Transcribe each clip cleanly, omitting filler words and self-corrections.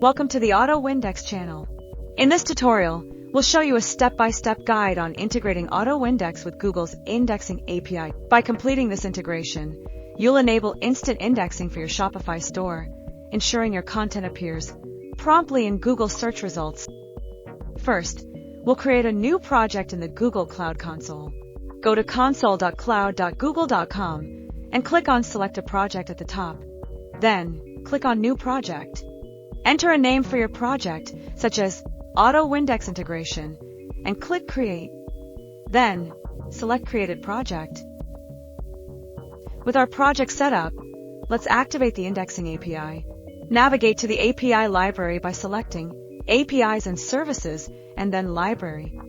Welcome to the AutoIndex channel. In this tutorial, we'll show you a step-by-step guide on integrating AutoIndex with Google's Indexing API. By completing this integration, you'll enable instant indexing for your Shopify store, ensuring your content appears promptly in Google search results. First, we'll create a new project in the Google Cloud Console. Go to console.cloud.google.com and click on Select a Project at the top. Then, click on New Project. Enter a name for your project, such as AutoIndex Integration, and click Create. Then, select Created Project. With our project set up, let's activate the Indexing API. Navigate to the API library by selecting APIs and Services and then Library.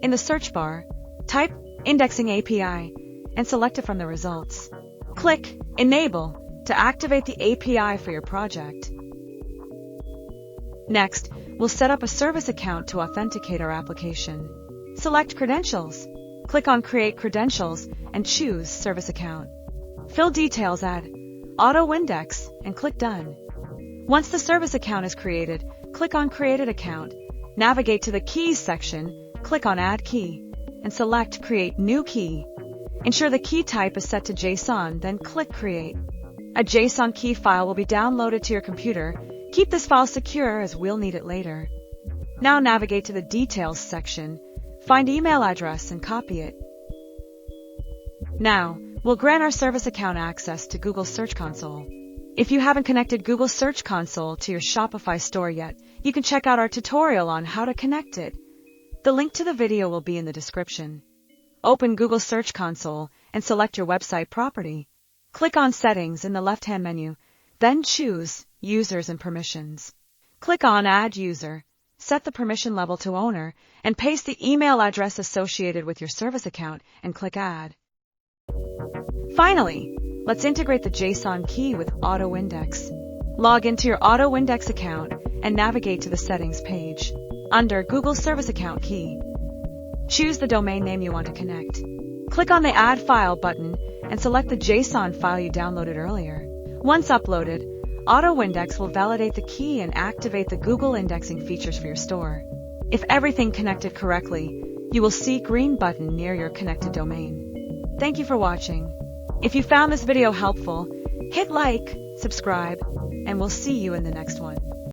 In the search bar, type Indexing API and select it from the results. Click Enable to activate the API for your project. Next, we'll set up a service account to authenticate our application. Select Credentials. Click on Create Credentials and choose Service Account. Fill details at AutoIndex and click Done. Once the service account is created, click on Created Account. Navigate to the Keys section, click on Add Key, and select Create New Key. Ensure the key type is set to JSON, then click Create. A JSON key file will be downloaded to your computer. Keep this file secure as we'll need it later. Now navigate to the Details section, find email address and copy it. Now, we'll grant our service account access to Google Search Console. If you haven't connected Google Search Console to your Shopify store yet, you can check out our tutorial on how to connect it. The link to the video will be in the description. Open Google Search Console and select your website property. Click on Settings in the left-hand menu, then choose Users and Permissions. Click on Add User, set the permission level to Owner, and paste the email address associated with your service account and click Add. Finally, let's integrate the JSON key with AutoIndex. Log into your AutoIndex account and navigate to the Settings page. Under Google Service Account Key, choose the domain name you want to connect. Click on the Add File button and select the JSON file you downloaded earlier. Once uploaded, AutoIndex will validate the key and activate the Google indexing features for your store. If everything connected correctly, you will see a green button near your connected domain. Thank you for watching. If you found this video helpful, hit like, subscribe, and we'll see you in the next one.